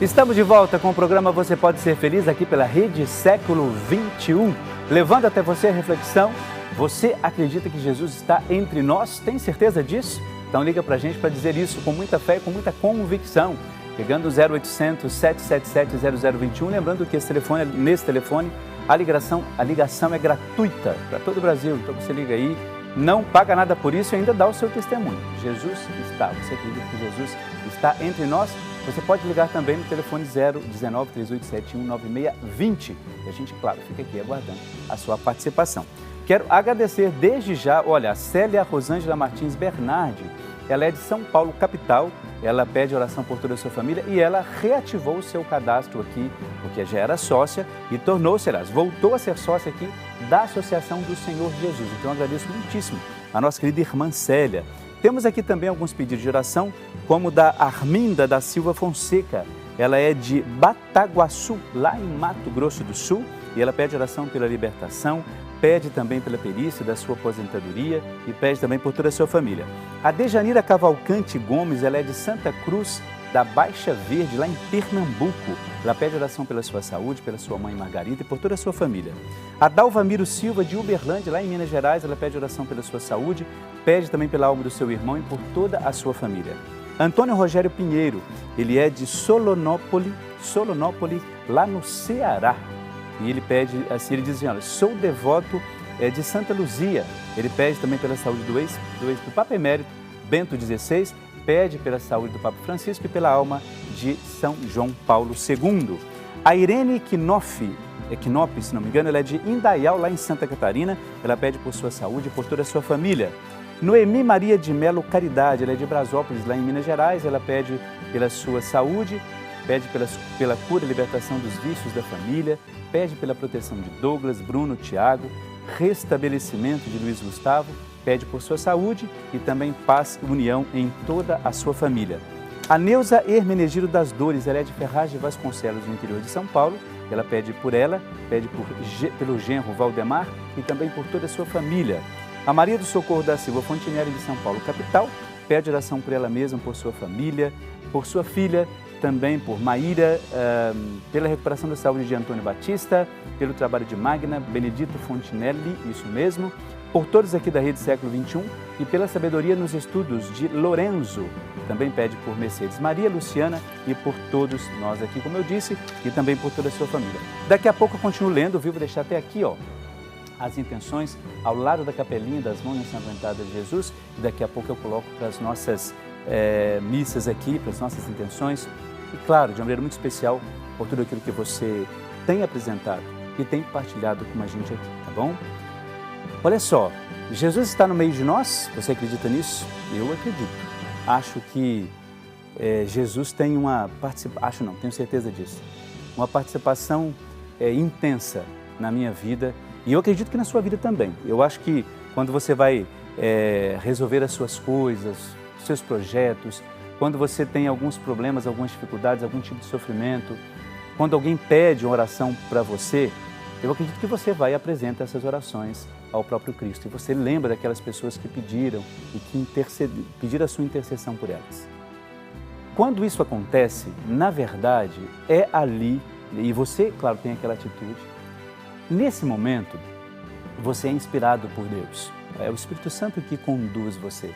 Estamos de volta com o programa Você Pode Ser Feliz aqui pela Rede Século XXI, levando até você a reflexão. Você acredita que Jesus está entre nós? Tem certeza disso? Então liga pra gente para dizer isso com muita fé e com muita convicção. Ligando 0800 777 0021, lembrando que nesse telefone a ligação é gratuita para todo o Brasil. Então você liga aí, não paga nada por isso e ainda dá o seu testemunho. Jesus está, você acredita que Jesus está entre nós? Você pode ligar também no telefone 019 3871 9620. E a gente, claro, fica aqui aguardando a sua participação. Quero agradecer desde já, olha, a Célia Rosângela Martins Bernardi. Ela é de São Paulo, capital. Ela pede oração por toda a sua família e ela reativou o seu cadastro aqui, porque já era sócia e tornou-se, voltou a ser sócia aqui da Associação do Senhor Jesus. Então, eu agradeço muitíssimo a nossa querida irmã Célia. Temos aqui também alguns pedidos de oração, como da Arminda da Silva Fonseca. Ela é de Bataguaçu, lá em Mato Grosso do Sul, e ela pede oração pela libertação, pede também pela perícia da sua aposentadoria e pede também por toda a sua família. A Dejanira Cavalcante Gomes, ela é de Santa Cruz da Baixa Verde, lá em Pernambuco. Ela pede oração pela sua saúde, pela sua mãe Margarida e por toda a sua família. A Dalvamiro Silva, de Uberlândia, lá em Minas Gerais, ela pede oração pela sua saúde, pede também pela alma do seu irmão e por toda a sua família. Antônio Rogério Pinheiro, ele é de Solonópole, lá no Ceará. E ele pede, assim, ele diz assim, olha, sou devoto de Santa Luzia. Ele pede também pela saúde do Papa Emérito Bento XVI, pede pela saúde do Papa Francisco e pela alma de São João Paulo II. A Irene Knopf, se não me engano, ela é de Indaial, lá em Santa Catarina. Ela pede por sua saúde e por toda a sua família. Noemi Maria de Melo Caridade, ela é de Brasópolis, lá em Minas Gerais. Ela pede pela sua saúde, pede pela cura e libertação dos vícios da família, pede pela proteção de Douglas, Bruno, Tiago, restabelecimento de Luiz Gustavo, pede por sua saúde e também paz e união em toda a sua família. A Neuza Hermenegildo das Dores, ela é de Ferraz de Vasconcelos, no interior de São Paulo. Ela pede por ela, pede pelo genro Valdemar e também por toda a sua família. A Maria do Socorro da Silva Fontinelli, de São Paulo, capital, pede oração por ela mesma, por sua família, por sua filha, também por Maíra, pela recuperação da saúde de Antônio Batista, pelo trabalho de Magna, Benedito Fontinelli, isso mesmo, por todos aqui da Rede Século XXI e pela sabedoria nos estudos de Lorenzo. Também pede por Mercedes Maria, Luciana e por todos nós aqui, como eu disse, e também por toda a sua família. Daqui a pouco eu continuo lendo, viu? Vou deixar até aqui, ó, as intenções ao lado da capelinha das mãos ensanguentadas de Jesus e daqui a pouco eu coloco para as nossas missas aqui, para as nossas intenções. E claro, de uma maneira muito especial, por tudo aquilo que você tem apresentado e tem partilhado com a gente aqui, tá bom? Olha só, Jesus está no meio de nós, você acredita nisso? Eu acredito. Acho que Jesus tem uma participação, tenho certeza disso, uma participação intensa na minha vida e eu acredito que na sua vida também. Eu acho que quando você vai resolver as suas coisas, seus projetos, quando você tem alguns problemas, algumas dificuldades, algum tipo de sofrimento, quando alguém pede uma oração para você, eu acredito que você vai e apresenta essas orações ao próprio Cristo. E você lembra daquelas pessoas que pediram e que pediram a sua intercessão por elas. Quando isso acontece, na verdade, é ali, e você, claro, tem aquela atitude, nesse momento, você é inspirado por Deus. É o Espírito Santo que conduz você.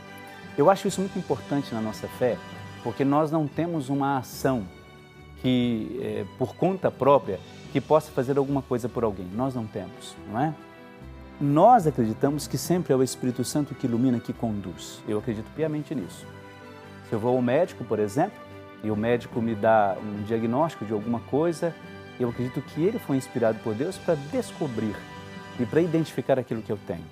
Eu acho isso muito importante na nossa fé, porque nós não temos uma ação que, por conta própria, que possa fazer alguma coisa por alguém. Nós não temos, não é? Nós acreditamos que sempre é o Espírito Santo que ilumina, que conduz. Eu acredito piamente nisso. Se eu vou ao médico, por exemplo, e o médico me dá um diagnóstico de alguma coisa, eu acredito que ele foi inspirado por Deus para descobrir e para identificar aquilo que eu tenho.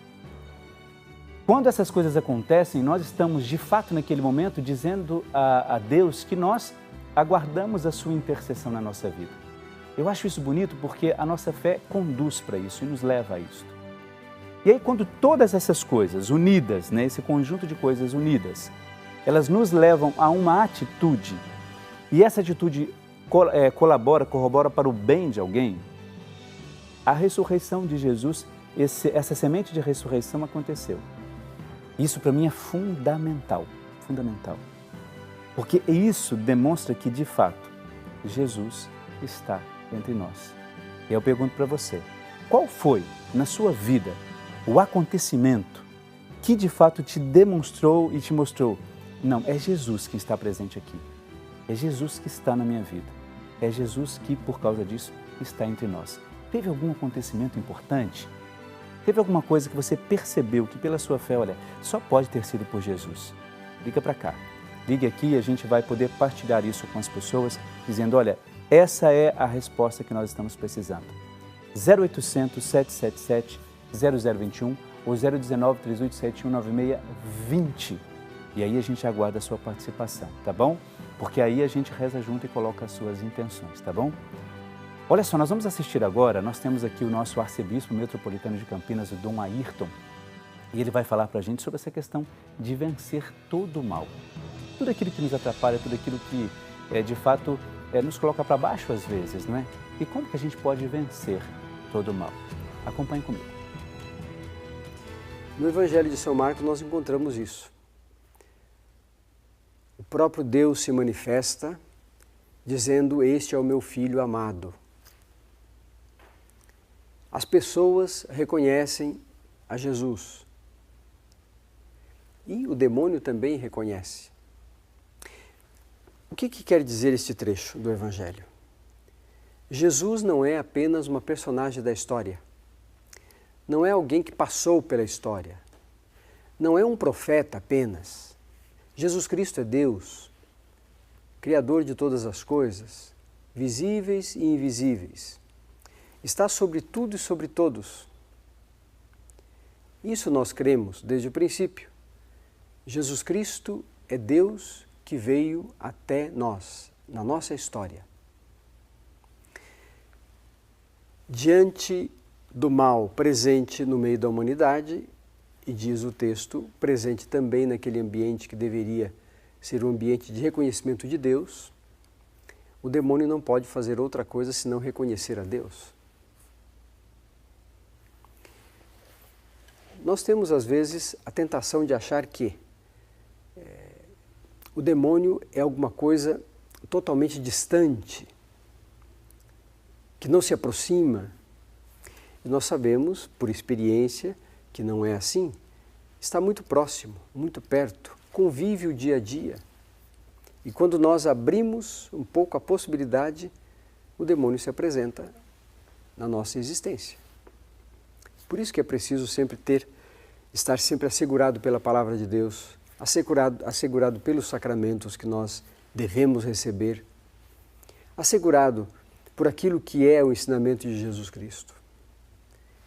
Quando essas coisas acontecem, nós estamos de fato naquele momento dizendo a Deus que nós aguardamos a sua intercessão na nossa vida. Eu acho isso bonito porque a nossa fé conduz para isso e nos leva a isso. E aí quando todas essas coisas unidas, né, esse conjunto de coisas unidas, elas nos levam a uma atitude e essa atitude corrobora para o bem de alguém, a ressurreição de Jesus, essa semente de ressurreição aconteceu. Isso para mim é fundamental, fundamental. Porque isso demonstra que, de fato, Jesus está entre nós. E eu pergunto para você, qual foi, na sua vida, o acontecimento que de fato te demonstrou e te mostrou? Não, é Jesus que está presente aqui. É Jesus que está na minha vida. É Jesus que, por causa disso, está entre nós. Teve algum acontecimento importante? Teve alguma coisa que você percebeu que pela sua fé, olha, só pode ter sido por Jesus? Liga para cá. Ligue aqui e a gente vai poder partilhar isso com as pessoas, dizendo, olha, essa é a resposta que nós estamos precisando. 0800 777 0021 ou 019 3871 9620. E aí a gente aguarda a sua participação, tá bom? Porque aí a gente reza junto e coloca as suas intenções, tá bom? Olha só, nós vamos assistir agora, nós temos aqui o nosso arcebispo metropolitano de Campinas, o Dom Ayrton, e ele vai falar para a gente sobre essa questão de vencer todo o mal. Tudo aquilo que nos atrapalha, tudo aquilo que, de fato, nos coloca para baixo às vezes, não é? E como que a gente pode vencer todo o mal? Acompanhe comigo. No Evangelho de São Marcos nós encontramos isso. O próprio Deus se manifesta dizendo, este é o meu Filho amado. As pessoas reconhecem a Jesus. E o demônio também reconhece. O que quer dizer este trecho do Evangelho? Jesus não é apenas uma personagem da história. Não é alguém que passou pela história. Não é um profeta apenas. Jesus Cristo é Deus, Criador de todas as coisas, visíveis e invisíveis. Está sobre tudo e sobre todos. Isso nós cremos desde o princípio. Jesus Cristo é Deus que veio até nós, na nossa história. Diante do mal presente no meio da humanidade, e diz o texto, presente também naquele ambiente que deveria ser um ambiente de reconhecimento de Deus, o demônio não pode fazer outra coisa senão reconhecer a Deus. Nós temos às vezes a tentação de achar que o demônio é alguma coisa totalmente distante, que não se aproxima. E nós sabemos, por experiência, que não é assim. Está muito próximo, muito perto, convive o dia a dia. E quando nós abrimos um pouco a possibilidade, o demônio se apresenta na nossa existência. Por isso que é preciso sempre estar sempre assegurado pela palavra de Deus, assegurado pelos sacramentos que nós devemos receber, assegurado por aquilo que é o ensinamento de Jesus Cristo.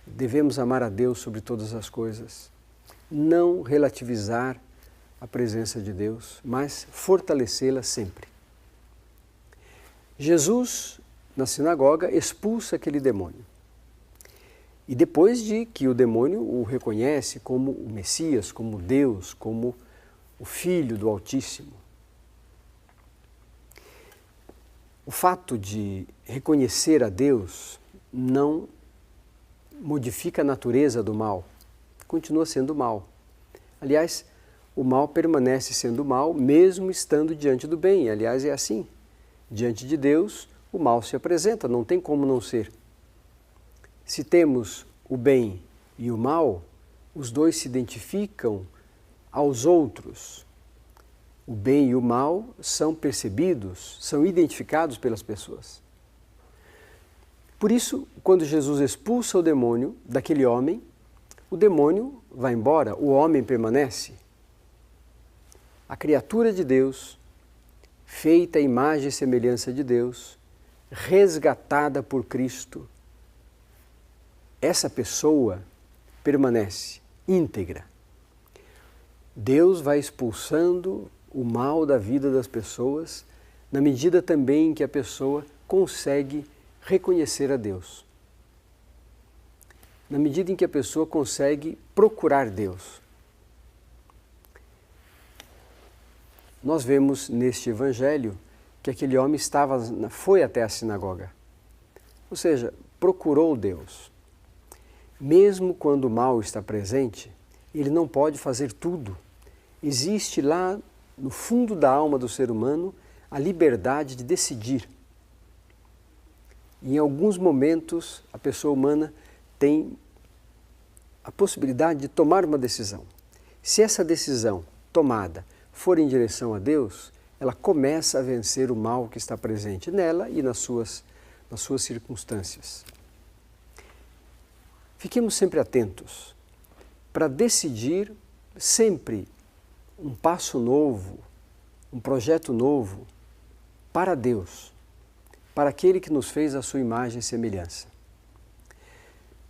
Devemos amar a Deus sobre todas as coisas, não relativizar a presença de Deus, mas fortalecê-la sempre. Jesus, na sinagoga, expulsa aquele demônio. E depois de que o demônio o reconhece como o Messias, como Deus, como o Filho do Altíssimo. O fato de reconhecer a Deus não modifica a natureza do mal, continua sendo mal. Aliás, o mal permanece sendo mal mesmo estando diante do bem. Aliás, é assim. Diante de Deus, o mal se apresenta, não tem como não ser. Se temos o bem e o mal, os dois se identificam aos outros. O bem e o mal são percebidos, são identificados pelas pessoas. Por isso, quando Jesus expulsa o demônio daquele homem, o demônio vai embora, o homem permanece. A criatura de Deus, feita à imagem e semelhança de Deus, resgatada por Cristo, essa pessoa permanece íntegra. Deus vai expulsando o mal da vida das pessoas, na medida também em que a pessoa consegue reconhecer a Deus. Na medida em que a pessoa consegue procurar Deus. Nós vemos neste evangelho que aquele homem foi até a sinagoga. Ou seja, procurou Deus. Mesmo quando o mal está presente, ele não pode fazer tudo. Existe lá no fundo da alma do ser humano a liberdade de decidir E em alguns momentos a pessoa humana tem a possibilidade de tomar uma decisão. Se essa decisão tomada for em direção a Deus, ela começa a vencer o mal que está presente nela e nas suas circunstâncias. Fiquemos sempre atentos para decidir sempre um passo novo, um projeto novo para Deus, para aquele que nos fez a sua imagem e semelhança.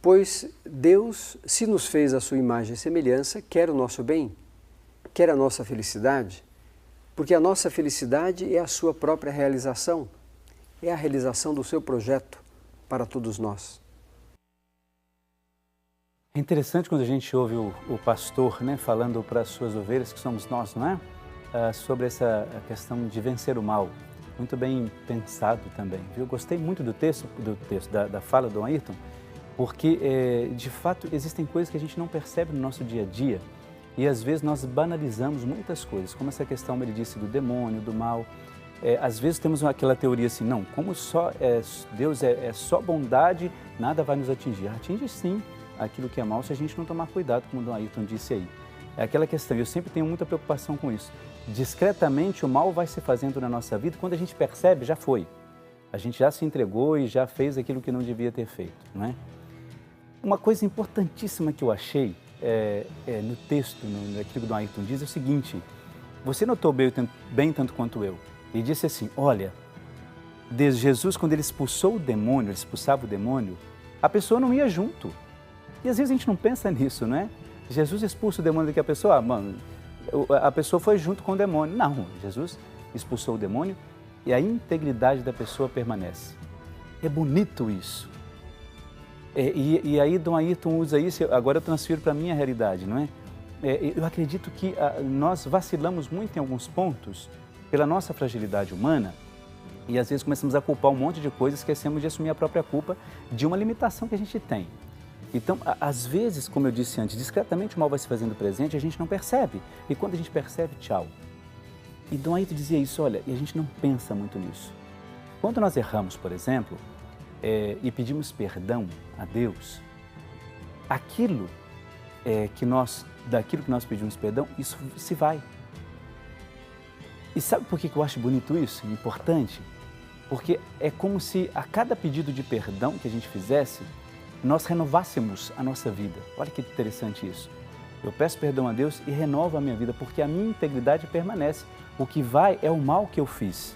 Pois Deus, se nos fez a sua imagem e semelhança, quer o nosso bem, quer a nossa felicidade, porque a nossa felicidade é a sua própria realização, é a realização do seu projeto para todos nós. É interessante quando a gente ouve o pastor, né, falando para as suas ovelhas, que somos nós, não é? Sobre essa questão de vencer o mal. Muito bem pensado também, viu? Gostei muito do texto da fala do Ayrton, porque, de fato, existem coisas que a gente não percebe no nosso dia a dia e, às vezes, nós banalizamos muitas coisas, como essa questão, ele disse, do demônio, do mal. Às vezes temos aquela teoria assim, não, como Deus é só bondade, nada vai nos atingir. Atinge sim aquilo que é mal se a gente não tomar cuidado, como o Ayrton disse aí. É aquela questão, eu sempre tenho muita preocupação com isso. Discretamente o mal vai se fazendo na nossa vida, quando a gente percebe, já foi. A gente já se entregou e já fez aquilo que não devia ter feito, não é? Uma coisa importantíssima que eu achei no texto, naquilo que o Ayrton diz, é o seguinte: você notou bem tanto quanto eu, e disse assim, olha, desde Jesus, quando ele expulsou o demônio, ele expulsava o demônio, a pessoa não ia junto. E às vezes a gente não pensa nisso, não é? Jesus expulsa o demônio daqui a pessoa, a pessoa foi junto com o demônio. Não, Jesus expulsou o demônio e a integridade da pessoa permanece. É bonito isso. E aí Dom Ayrton usa isso, agora eu transfiro para a minha realidade, não é? Eu acredito que nós vacilamos muito em alguns pontos pela nossa fragilidade humana e às vezes começamos a culpar um monte de coisas, esquecemos de assumir a própria culpa de uma limitação que a gente tem. Então, às vezes, como eu disse antes, discretamente o mal vai se fazendo presente e a gente não percebe. E quando a gente percebe, tchau. E Dom Ayrton dizia isso, olha, e a gente não pensa muito nisso. Quando nós erramos, por exemplo, e pedimos perdão a Deus, daquilo que nós pedimos perdão, isso se vai. E sabe por que eu acho bonito isso, importante? Porque é como se a cada pedido de perdão que a gente fizesse, nós renovássemos a nossa vida. Olha que interessante isso. Eu peço perdão a Deus e renovo a minha vida, porque a minha integridade permanece. O que vai é o mal que eu fiz.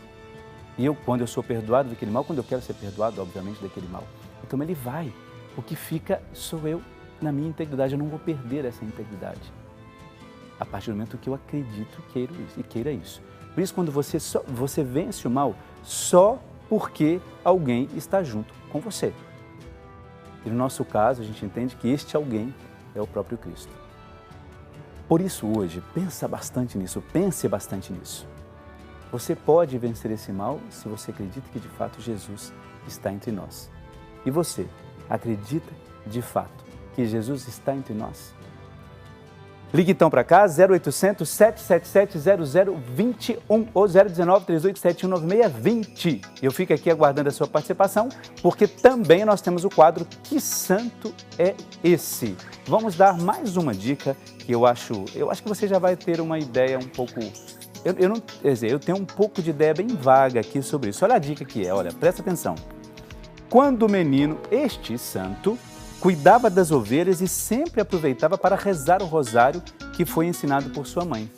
E quando eu sou perdoado daquele mal, quando eu quero ser perdoado, obviamente, daquele mal, então ele vai. O que fica sou eu na minha integridade. Eu não vou perder essa integridade. A partir do momento que eu acredito e queira isso. Por isso, quando você vence o mal só porque alguém está junto com você. E no nosso caso, a gente entende que este alguém é o próprio Cristo. Por isso, hoje, pense bastante nisso. Você pode vencer esse mal se você acredita que, de fato, Jesus está entre nós. E você acredita, de fato, que Jesus está entre nós? Ligue então para cá, 0800 777 0021 ou 019 3871 9620. Eu fico aqui aguardando a sua participação, porque também nós temos o quadro Que Santo é Esse? Vamos dar mais uma dica que eu acho que você já vai ter uma ideia um pouco... Eu tenho um pouco de ideia bem vaga aqui sobre isso. Olha a dica que olha, presta atenção. Quando o menino, este santo, cuidava das ovelhas e sempre aproveitava para rezar o rosário que foi ensinado por sua mãe.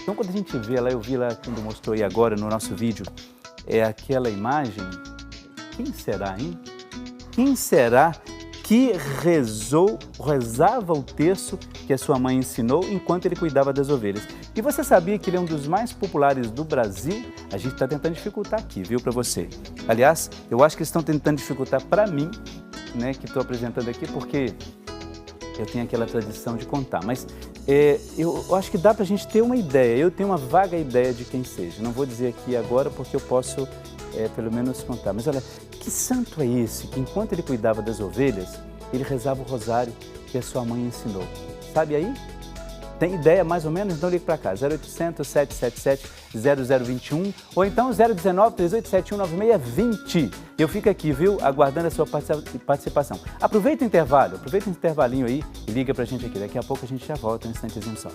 Então, quando a gente vê lá, eu vi lá quando mostrou aí agora no nosso vídeo, aquela imagem, quem será, hein? Quem será que rezava o terço que a sua mãe ensinou enquanto ele cuidava das ovelhas? E você sabia que ele é um dos mais populares do Brasil? A gente está tentando dificultar aqui, viu, para você. Aliás, eu acho que eles estão tentando dificultar para mim, né, que estou apresentando aqui, porque eu tenho aquela tradição de contar. Mas eu acho que dá para a gente ter uma ideia. Eu tenho uma vaga ideia de quem seja. Não vou dizer aqui agora porque eu posso pelo menos contar. Mas olha, que santo é esse que enquanto ele cuidava das ovelhas, ele rezava o rosário que a sua mãe ensinou? Sabe aí? Tem ideia mais ou menos? Então ligue para cá, 0800 777 0021 ou então 019 3871 9620. Eu fico aqui, viu, aguardando a sua participação. Aproveita o intervalinho aí e liga para a gente aqui. Daqui a pouco a gente já volta, um instantezinho só.